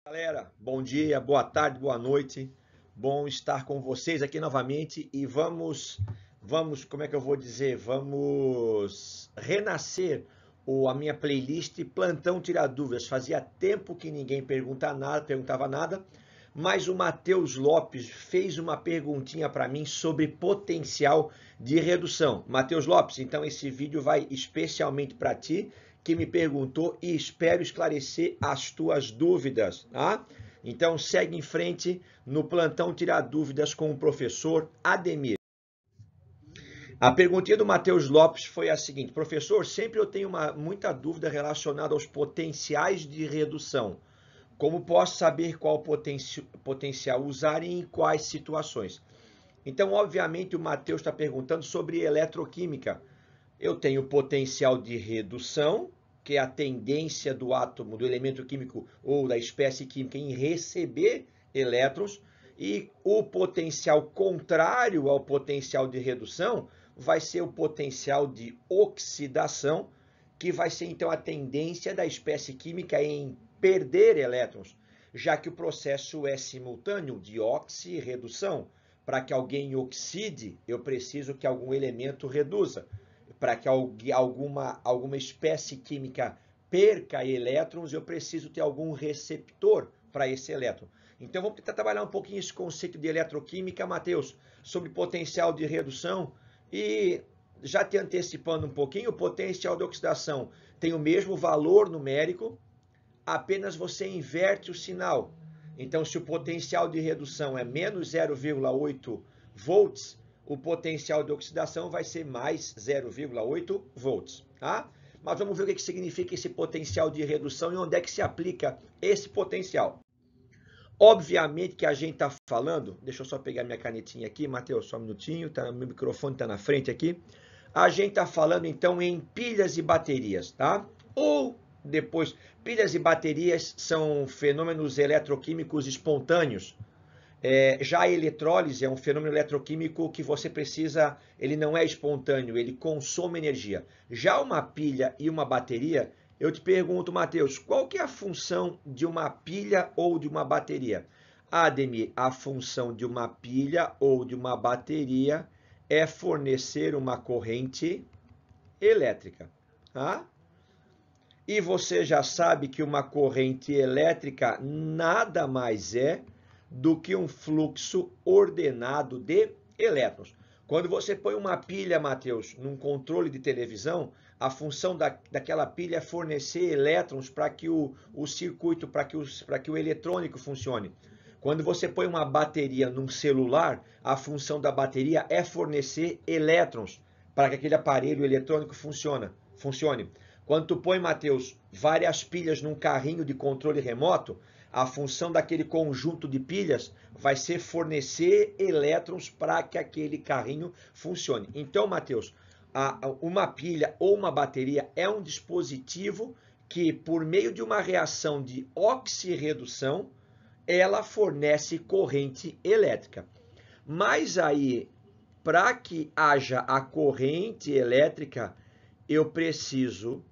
Galera, bom dia, boa tarde, boa noite. Bom estar com vocês aqui novamente e como é que eu vou dizer? Vamos renascer a minha playlist Plantão Tirar Dúvidas. Fazia tempo que ninguém perguntava nada, mas o Matheus Lopes fez uma perguntinha para mim sobre potencial de redução. Matheus Lopes, então esse vídeo vai especialmente para ti, que me perguntou, e espero esclarecer as tuas dúvidas, tá? Então segue em frente no Plantão Tirar Dúvidas com o professor Ademir. A perguntinha do Matheus Lopes foi a seguinte: professor, sempre eu tenho muita dúvida relacionada aos potenciais de redução. Como posso saber qual potencial usar e em quais situações? Então, obviamente, o Matheus está perguntando sobre eletroquímica. Eu tenho potencial de redução, que é a tendência do átomo, do elemento químico ou da espécie química em receber elétrons, e o potencial contrário ao potencial de redução vai ser o potencial de oxidação, que vai ser então a tendência da espécie química em perder elétrons, já que o processo é simultâneo de oxirredução. Para que alguém oxide, eu preciso que algum elemento reduza. Para que alguma espécie química perca elétrons, eu preciso ter algum receptor para esse elétron. Então, vamos tentar trabalhar um pouquinho esse conceito de eletroquímica, Matheus, sobre potencial de redução. E já te antecipando um pouquinho, o potencial de oxidação tem o mesmo valor numérico, apenas você inverte o sinal. Então, se o potencial de redução é menos 0,8 volts, o potencial de oxidação vai ser mais 0,8 volts, tá? Mas vamos ver o que significa esse potencial de redução e onde é que se aplica esse potencial. Obviamente que a gente está falando, deixa eu só pegar minha canetinha aqui, Matheus, só um minutinho, meu microfone está na frente aqui. A gente está falando então em pilhas e baterias, tá? Ou depois, pilhas e baterias são fenômenos eletroquímicos espontâneos. Já a eletrólise é um fenômeno eletroquímico que você precisa, ele não é espontâneo, ele consome energia. Já uma pilha e uma bateria, eu te pergunto, Matheus, qual que é a função de uma pilha ou de uma bateria? Ademir, a função de uma pilha ou de uma bateria é fornecer uma corrente elétrica, tá? E você já sabe que uma corrente elétrica nada mais é do que um fluxo ordenado de elétrons. Quando você põe uma pilha, Matheus, num controle de televisão, a função daquela pilha é fornecer elétrons para que o circuito, para que o eletrônico funcione. Quando você põe uma bateria num celular, a função da bateria é fornecer elétrons para que aquele aparelho eletrônico funcione. Quando tu põe, Matheus, várias pilhas num carrinho de controle remoto, a função daquele conjunto de pilhas vai ser fornecer elétrons para que aquele carrinho funcione. Então, Matheus, uma pilha ou uma bateria é um dispositivo que, por meio de uma reação de oxirredução, ela fornece corrente elétrica. Mas aí, para que haja a corrente elétrica, eu preciso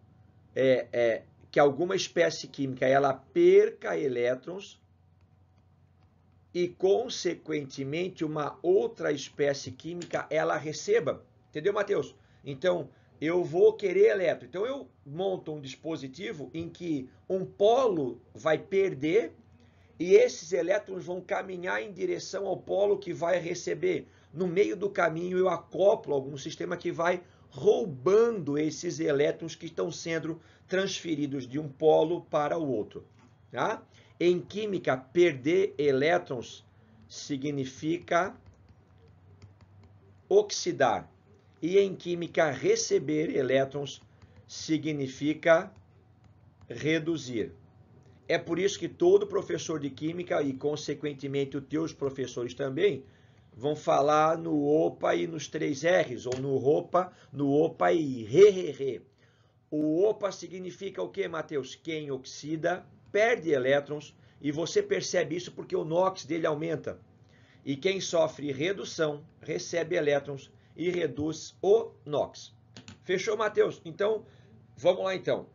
que alguma espécie química ela perca elétrons e, consequentemente, uma outra espécie química ela receba. Entendeu, Matheus? Então, eu vou querer elétron. Então, eu monto um dispositivo em que um polo vai perder e esses elétrons vão caminhar em direção ao polo que vai receber. No meio do caminho, eu acoplo algum sistema que vai roubando esses elétrons que estão sendo transferidos de um polo para o outro. Tá? Em química, perder elétrons significa oxidar. E em química, receber elétrons significa reduzir. É por isso que todo professor de química e, consequentemente, os teus professores também vão falar no OPA e nos 3 R's, ou no ROPA, no OPA e RE. O OPA significa o que, Matheus? Quem oxida perde elétrons, e você percebe isso porque o NOx dele aumenta. E quem sofre redução recebe elétrons e reduz o NOx. Fechou, Matheus? Então, vamos lá então.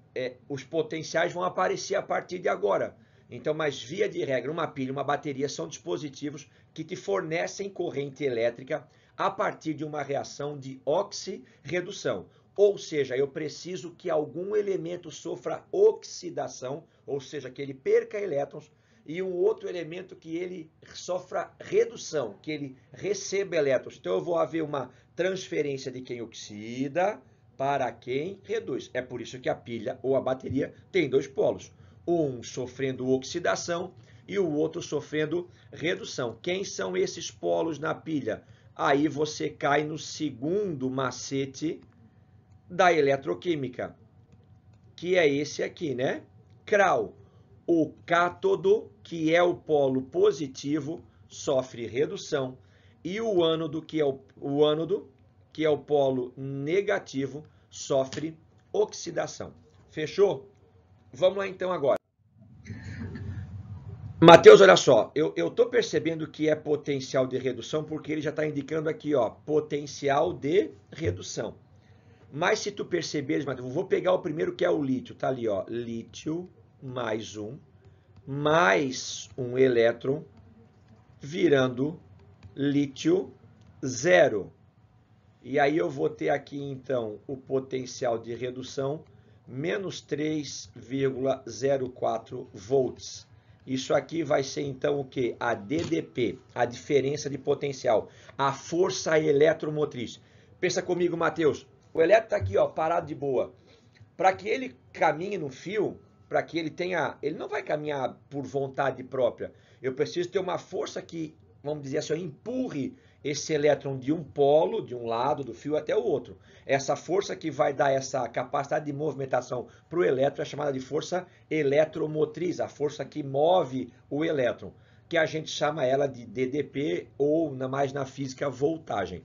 Os potenciais vão aparecer a partir de agora. Então, mas via de regra, uma pilha e uma bateria são dispositivos que te fornecem corrente elétrica a partir de uma reação de oxirredução. Ou seja, eu preciso que algum elemento sofra oxidação, ou seja, que ele perca elétrons, e um outro elemento que ele sofra redução, que ele receba elétrons. Então eu vou haver uma transferência de quem oxida para quem reduz. É por isso que a pilha ou a bateria tem dois polos. Um sofrendo oxidação e o outro sofrendo redução. Quem são esses polos na pilha? Aí você cai no segundo macete da eletroquímica, que é esse aqui, né? CRAL. O cátodo, que é o polo positivo, sofre redução, e o ânodo, que é o polo negativo, sofre oxidação. Fechou? Vamos lá então agora. Matheus, olha só, eu estou percebendo que é potencial de redução porque ele já está indicando aqui, ó, potencial de redução. Mas se tu perceberes, Matheus, eu vou pegar o primeiro que é o lítio, tá ali, ó, lítio mais um elétron, virando lítio 0. E aí eu vou ter aqui, então, o potencial de redução, menos 3,04 volts. Isso aqui vai ser, então, o quê? A DDP, a diferença de potencial, a força eletromotriz. Pensa comigo, Matheus, o elétron está aqui, ó, parado de boa. Para que ele caminhe no fio, para que ele tenha... Ele não vai caminhar por vontade própria. Eu preciso ter uma força que, vamos dizer assim, empurre esse elétron de um polo, de um lado do fio até o outro. Essa força que vai dar essa capacidade de movimentação para o elétron é chamada de força eletromotriz, a força que move o elétron, que a gente chama ela de DDP ou, mais na física, voltagem.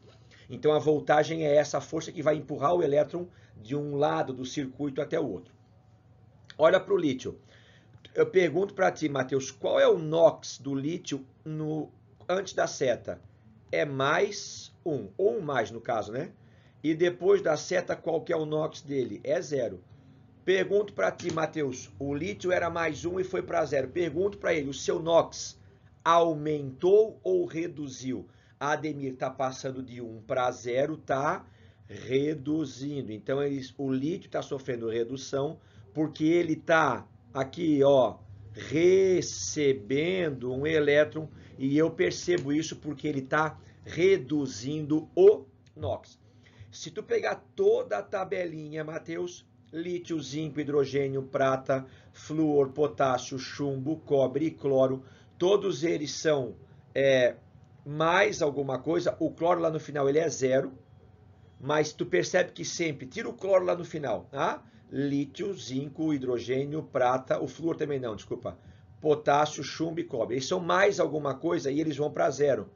Então a voltagem é essa força que vai empurrar o elétron de um lado do circuito até o outro. Olha para o lítio. Eu pergunto para ti, Matheus, qual é o NOx do lítio antes da seta? É mais 1, ou 1 mais no caso, né? E depois da seta, qual que é o NOx dele? É 0. Pergunto para ti, Matheus, o lítio era mais 1 e foi para 0. Pergunto para ele, o seu NOx aumentou ou reduziu? Ademir está passando de 1 para 0, está reduzindo. Então, o lítio está sofrendo redução porque ele está aqui, ó, recebendo um elétron, e eu percebo isso porque ele está reduzindo o NOx. Se tu pegar toda a tabelinha, Matheus, lítio, zinco, hidrogênio, prata, flúor, potássio, chumbo, cobre e cloro, todos eles são mais alguma coisa. O cloro lá no final ele é 0, mas tu percebe que sempre tira o cloro lá no final, tá? Lítio, zinco, hidrogênio, prata, o flúor também não, desculpa, potássio, chumbo e cobre. Eles são mais alguma coisa e eles vão para 0.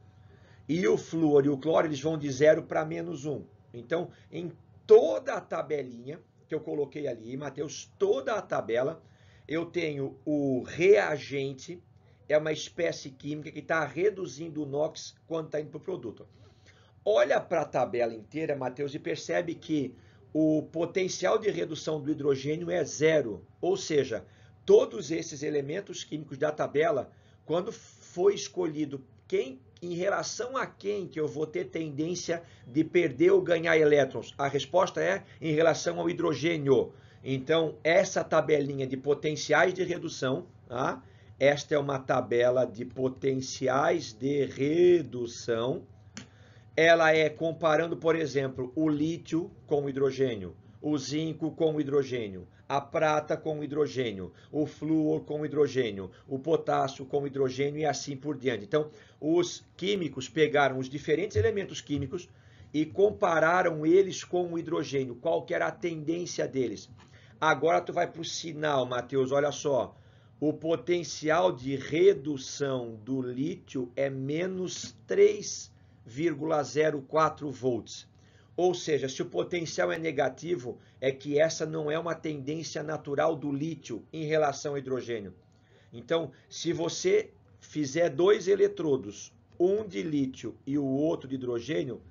E o flúor e o cloro, eles vão de 0 para menos 1. Então, em toda a tabelinha que eu coloquei ali, Matheus, toda a tabela, eu tenho o reagente, é uma espécie química que está reduzindo o NOx quando está indo para o produto. Olha para a tabela inteira, Matheus, e percebe que o potencial de redução do hidrogênio é 0. Ou seja, todos esses elementos químicos da tabela, quando foi escolhido em relação a quem que eu vou ter tendência de perder ou ganhar elétrons, a resposta é em relação ao hidrogênio. Então, essa tabelinha de potenciais de redução, tá? Esta é uma tabela de potenciais de redução. Ela é comparando, por exemplo, o lítio com o hidrogênio, o zinco com o hidrogênio, a prata com o hidrogênio, o flúor com o hidrogênio, o potássio com o hidrogênio e assim por diante. Então, os químicos pegaram os diferentes elementos químicos e compararam eles com o hidrogênio, qual que era a tendência deles. Agora tu vai para o sinal, Matheus, olha só. O potencial de redução do lítio é menos 3,04 volts. Ou seja, se o potencial é negativo, é que essa não é uma tendência natural do lítio em relação ao hidrogênio. Então, se você fizer dois eletrodos, um de lítio e o outro de hidrogênio,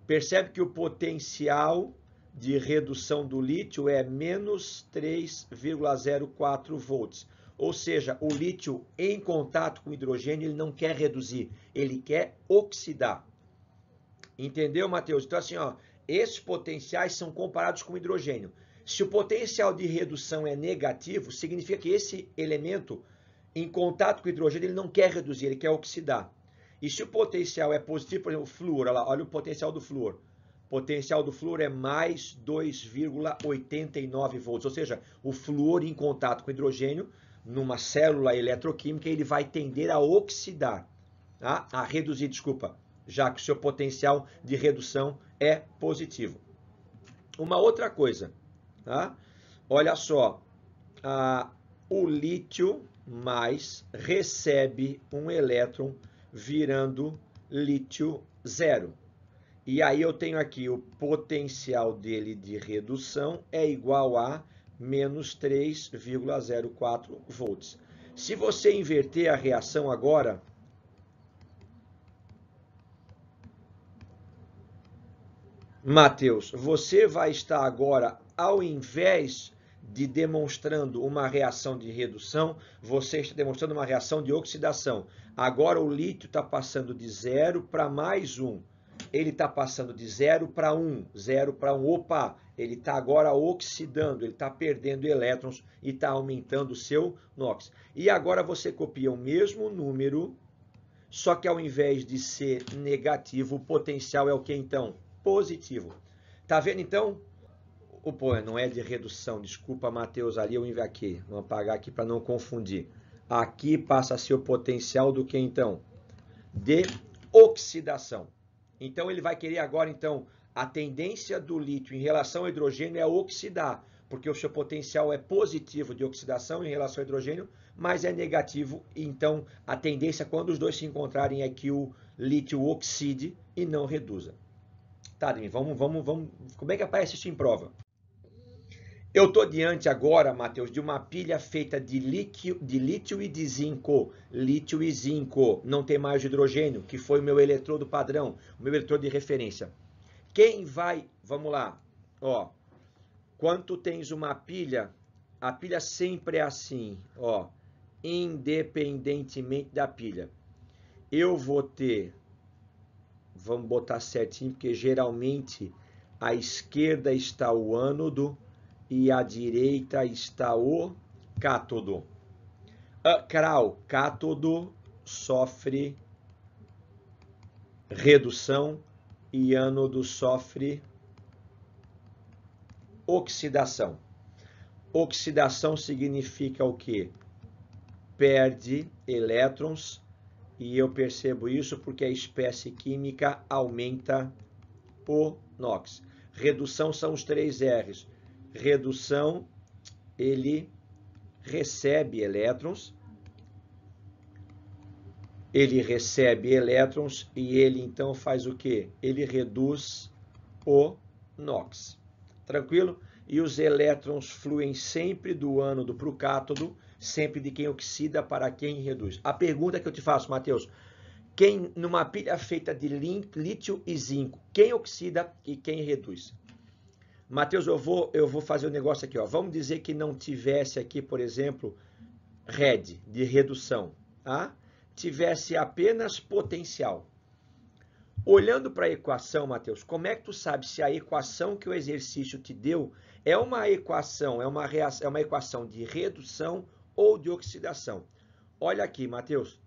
percebe que o potencial de redução do lítio é menos 3,04 volts. Ou seja, o lítio em contato com o hidrogênio, ele não quer reduzir, ele quer oxidar. Entendeu, Matheus? Então, assim, ó, esses potenciais são comparados com o hidrogênio. Se o potencial de redução é negativo, significa que esse elemento, em contato com o hidrogênio, ele não quer reduzir, ele quer oxidar. E se o potencial é positivo, por exemplo, o flúor, olha lá, olha o potencial do flúor. O potencial do flúor é mais 2,89 volts, ou seja, o flúor em contato com o hidrogênio, numa célula eletroquímica, ele vai tender a oxidar, tá? A reduzir, desculpa, já que o seu potencial de redução é positivo. Uma outra coisa, tá? Olha só, o lítio mais recebe um elétron virando lítio zero. E aí eu tenho aqui o potencial dele de redução é igual a menos 3,04 volts. Se você inverter a reação agora, Matheus, você vai estar agora, ao invés de demonstrando uma reação de redução, você está demonstrando uma reação de oxidação. Agora o lítio está passando de 0 para mais 1. Ele está passando de 0 para 1, 0 para 1. Opa, ele está agora oxidando, ele está perdendo elétrons e está aumentando o seu NOx. E agora você copia o mesmo número, só que ao invés de ser negativo, o potencial é o que então? Positivo. Tá vendo então? Pô, não é de redução, desculpa, Matheus, ali eu envio aqui. Vamos apagar aqui para não confundir. Aqui passa a ser o potencial do que então? De oxidação. Então ele vai querer agora, então, a tendência do lítio em relação ao hidrogênio é oxidar, porque o seu potencial é positivo de oxidação em relação ao hidrogênio, mas é negativo, então a tendência quando os dois se encontrarem é que o lítio oxide e não reduza. Tá, vamos. Como é que aparece isso em prova? Eu estou diante agora, Matheus, de uma pilha feita de lítio e de zinco. Lítio e zinco. Não tem mais hidrogênio, que foi o meu eletrodo padrão, o meu eletrodo de referência. Quem vai... Vamos lá. Ó, quando tens uma pilha, a pilha sempre é assim, ó, independentemente da pilha. Eu vou ter... Vamos botar certinho, porque geralmente à esquerda está o ânodo e à direita está o cátodo. Cátodo sofre redução e ânodo sofre oxidação. Oxidação significa o quê? Perde elétrons, e eu percebo isso porque a espécie química aumenta o NOx. Redução são os 3 R's. Redução, ele recebe elétrons, e ele então faz o quê? Ele reduz o NOx. Tranquilo? E os elétrons fluem sempre do ânodo para o cátodo, sempre de quem oxida para quem reduz. A pergunta que eu te faço, Matheus, numa pilha feita de lítio e zinco, quem oxida e quem reduz? Matheus, eu vou fazer um negócio aqui, ó. Vamos dizer que não tivesse aqui, por exemplo, RED, de redução, tá? Tivesse apenas potencial. Olhando para a equação, Matheus, como é que tu sabe se a equação que o exercício te deu é uma equação, é uma equação de redução ou de oxidação? Olha aqui, Matheus.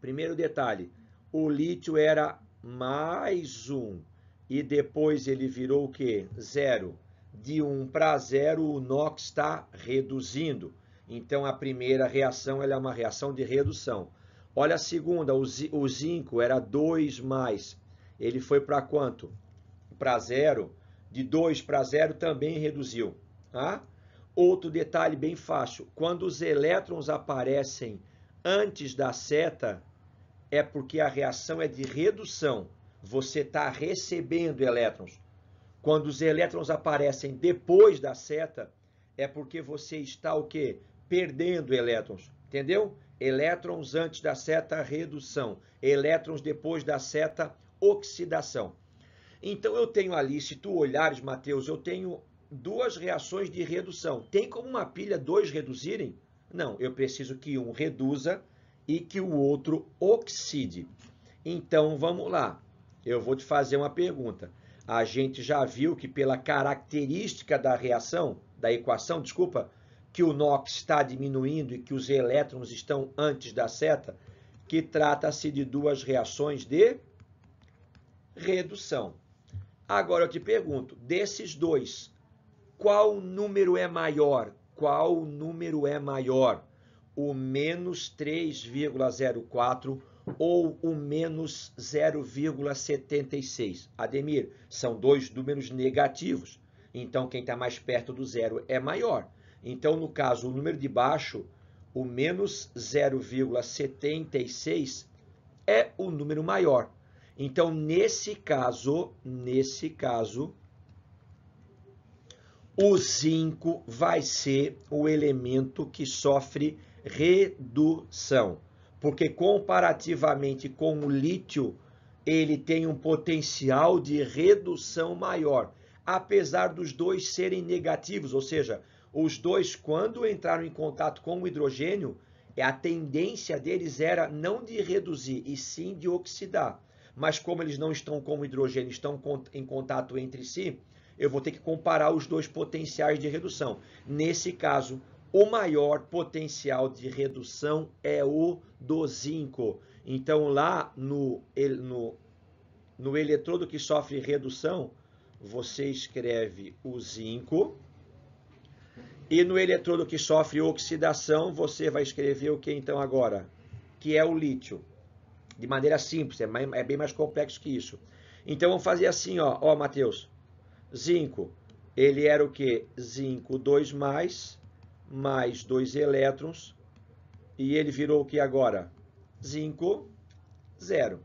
Primeiro detalhe, o lítio era mais 1 e depois ele virou o quê? 0. De 1 para 0, o NOx está reduzindo. Então, a primeira reação ela é uma reação de redução. Olha a segunda, o zinco era 2 mais. Ele foi para quanto? Para 0. De 2 para 0 também reduziu. Tá? Outro detalhe bem fácil. Quando os elétrons aparecem antes da seta, é porque a reação é de redução. Você está recebendo elétrons. Quando os elétrons aparecem depois da seta, é porque você está o quê? Perdendo elétrons. Entendeu? Elétrons antes da seta, redução. Elétrons depois da seta, oxidação. Então, eu tenho ali, se tu olhares, Matheus, eu tenho duas reações de redução. Tem como uma pilha 2 reduzirem? Não, eu preciso que um reduza e que o outro oxide. Então, vamos lá. Eu vou te fazer uma pergunta. A gente já viu que pela característica da reação, da equação, desculpa, que o NOx está diminuindo e que os elétrons estão antes da seta, que trata-se de duas reações de redução. Agora eu te pergunto, desses dois, qual número é maior? Qual número é maior? O menos 3,04 ou o menos 0,76? Ademir, são dois números negativos. Então, quem está mais perto do zero é maior. Então, no caso, o número de baixo, o menos 0,76 é o número maior. Então, nesse caso, o zinco vai ser o elemento que sofre redução, porque comparativamente com o lítio, ele tem um potencial de redução maior, apesar dos dois serem negativos, ou seja, os dois, quando entraram em contato com o hidrogênio, a tendência deles era não de reduzir, e sim de oxidar. Mas como eles não estão com o hidrogênio, estão em contato entre si, eu vou ter que comparar os dois potenciais de redução. Nesse caso, o maior potencial de redução é o do zinco. Então, lá no eletrodo que sofre redução, você escreve o zinco. E no eletrodo que sofre oxidação, você vai escrever o que então agora? Que é o lítio. De maneira simples, é bem mais complexo que isso. Então, vamos fazer assim, ó, Matheus. Zinco, ele era o quê? Zinco 2+, mais 2 elétrons, e ele virou o que agora? Zinco 0.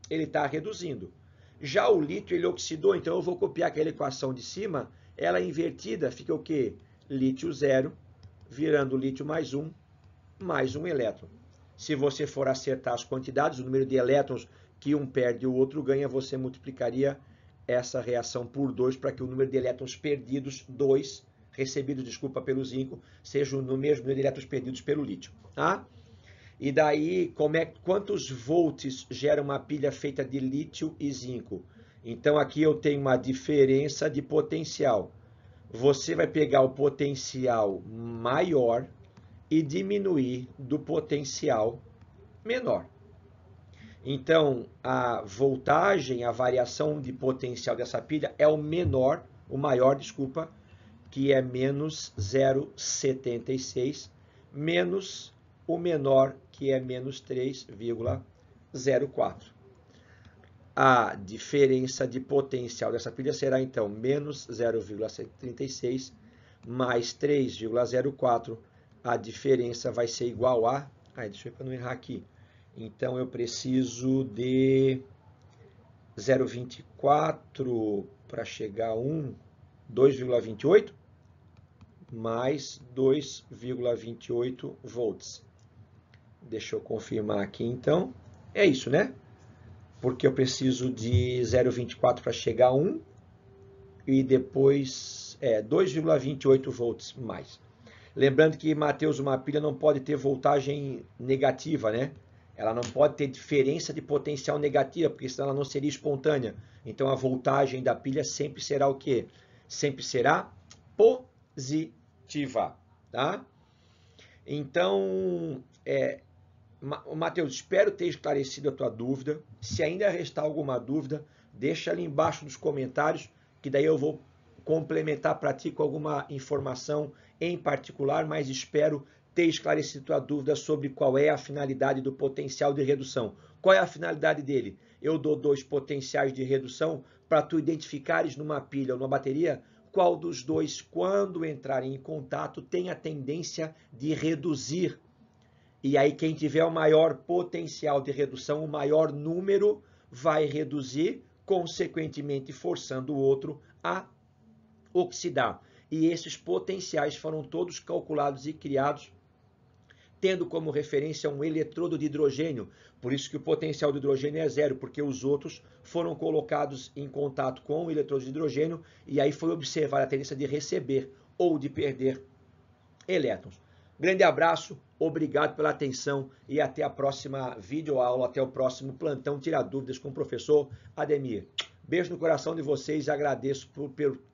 Ele está reduzindo. Já o lítio, ele oxidou, então eu vou copiar aquela equação de cima, ela invertida, fica o quê? Lítio 0, virando lítio mais um elétron. Se você for acertar as quantidades, o número de elétrons que um perde e o outro ganha, você multiplicaria essa reação por 2 para que o número de elétrons perdidos, 2, recebidos, desculpa, pelo zinco, seja no mesmo número de elétrons perdidos pelo lítio. Tá? E daí, quantos volts gera uma pilha feita de lítio e zinco? Então, aqui eu tenho uma diferença de potencial. Você vai pegar o potencial maior e diminuir do potencial menor. Então, a voltagem, a variação de potencial dessa pilha é o maior, que é menos 0,76, menos o menor, que é menos 3,04. A diferença de potencial dessa pilha será, então, menos 0,36 mais 3,04. A diferença vai ser igual a... deixa eu ver para não errar aqui. Então, eu preciso de 0,24 para chegar a 2,28 mais 2,28 volts. Deixa eu confirmar aqui, então. É isso, né? Porque eu preciso de 0,24 para chegar a 1 e depois 2,28 volts mais. Lembrando que, Matheus, uma pilha não pode ter voltagem negativa, né? Ela não pode ter diferença de potencial negativa, porque senão ela não seria espontânea. Então, a voltagem da pilha sempre será o quê? Sempre será positiva, tá? Então, Matheus, espero ter esclarecido a tua dúvida. Se ainda restar alguma dúvida, deixa ali embaixo nos comentários, que daí eu vou complementar para ti com alguma informação em particular, mas espero ter esclarecido a tua dúvida sobre qual é a finalidade do potencial de redução. Qual é a finalidade dele? Eu dou dois potenciais de redução para tu identificares numa pilha ou numa bateria qual dos dois, quando entrarem em contato, tem a tendência de reduzir. E aí quem tiver o maior potencial de redução, o maior número, vai reduzir, consequentemente forçando o outro a oxidar. E esses potenciais foram todos calculados e criados tendo como referência um eletrodo de hidrogênio. Por isso que o potencial do hidrogênio é zero, porque os outros foram colocados em contato com o eletrodo de hidrogênio e aí foi observada a tendência de receber ou de perder elétrons. Grande abraço, obrigado pela atenção e até a próxima videoaula, até o próximo plantão Tira Dúvidas com o professor Ademir. Beijo no coração de vocês e agradeço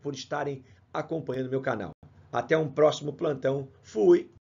por estarem acompanhando meu canal. Até um próximo plantão. Fui!